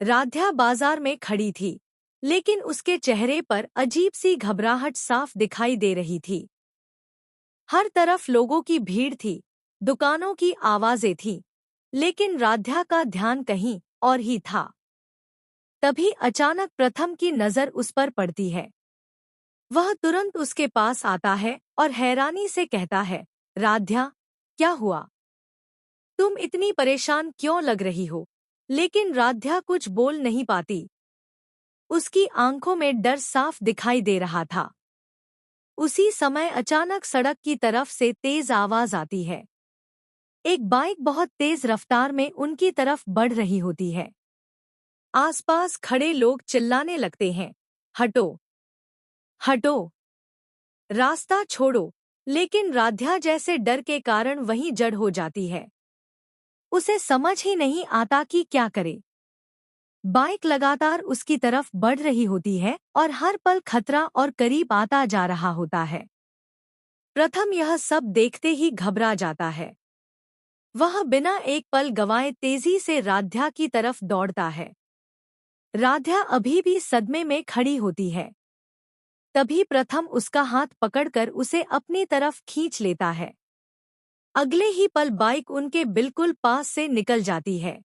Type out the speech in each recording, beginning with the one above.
राध्या बाजार में खड़ी थी, लेकिन उसके चेहरे पर अजीब सी घबराहट साफ दिखाई दे रही थी। हर तरफ लोगों की भीड़ थी, दुकानों की आवाजें थीं, लेकिन राध्या का ध्यान कहीं और ही था। तभी अचानक प्रथम की नजर उस पर पड़ती है। वह तुरंत उसके पास आता है और हैरानी से कहता है, राध्या, क्या हुआ? तुम इतनी परेशान क्यों लग रही हो? लेकिन राध्या कुछ बोल नहीं पाती। उसकी आंखों में डर साफ दिखाई दे रहा था। उसी समय अचानक सड़क की तरफ से तेज आवाज आती है। एक बाइक बहुत तेज रफ्तार में उनकी तरफ बढ़ रही होती है। आसपास खड़े लोग चिल्लाने लगते हैं, हटो, हटो, रास्ता छोड़ो। लेकिन राध्या जैसे डर के कारण वहीं जड़ हो जाती है। उसे समझ ही नहीं आता कि क्या करे। बाइक लगातार उसकी तरफ बढ़ रही होती है और हर पल खतरा और करीब आता जा रहा होता है। प्रथम यह सब देखते ही घबरा जाता है। वह बिना एक पल गंवाए तेजी से राध्या की तरफ दौड़ता है। राध्या अभी भी सदमे में खड़ी होती है। तभी प्रथम उसका हाथ पकड़कर उसे अपनी तरफ खींच लेता है। अगले ही पल बाइक उनके बिल्कुल पास से निकल जाती है।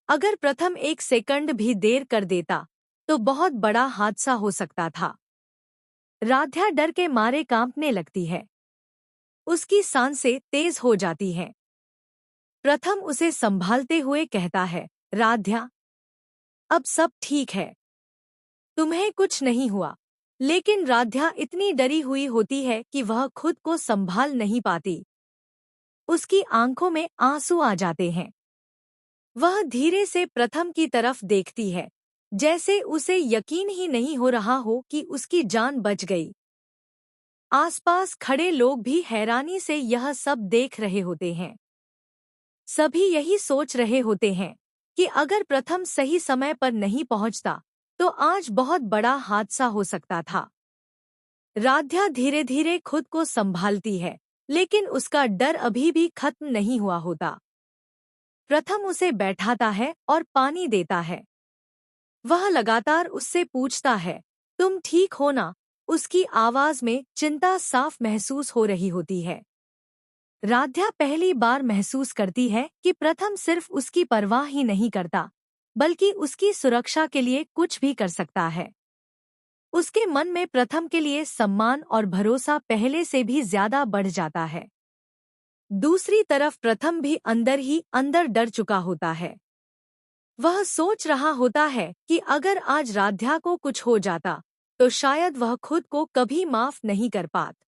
अगर प्रथम एक सेकंड भी देर कर देता तो बहुत बड़ा हादसा हो सकता था। राध्या डर के मारे कांपने लगती है। उसकी सांसें तेज हो जाती हैं। प्रथम उसे संभालते हुए कहता है, राध्या, अब सब ठीक है, तुम्हें कुछ नहीं हुआ। लेकिन राध्या इतनी डरी हुई होती है कि वह खुद को संभाल नहीं पाती। उसकी आंखों में आंसू आ जाते हैं। वह धीरे से प्रथम की तरफ देखती है, जैसे उसे यकीन ही नहीं हो रहा हो कि उसकी जान बच गई। आसपास खड़े लोग भी हैरानी से यह सब देख रहे होते हैं। सभी यही सोच रहे होते हैं कि अगर प्रथम सही समय पर नहीं पहुंचता तो आज बहुत बड़ा हादसा हो सकता था। राध्या धीरे धीरे खुद को संभालती है, लेकिन उसका डर अभी भी खत्म नहीं हुआ होता। प्रथम उसे बैठाता है और पानी देता है। वह लगातार उससे पूछता है, तुम ठीक हो ना? उसकी आवाज में चिंता साफ महसूस हो रही होती है। राध्या पहली बार महसूस करती है कि प्रथम सिर्फ उसकी परवाह ही नहीं करता, बल्कि उसकी सुरक्षा के लिए कुछ भी कर सकता है। उसके मन में प्रथम के लिए सम्मान और भरोसा पहले से भी ज्यादा बढ़ जाता है। दूसरी तरफ प्रथम भी अंदर ही अंदर डर चुका होता है। वह सोच रहा होता है कि अगर आज राध्या को कुछ हो जाता तो शायद वह खुद को कभी माफ नहीं कर पाता।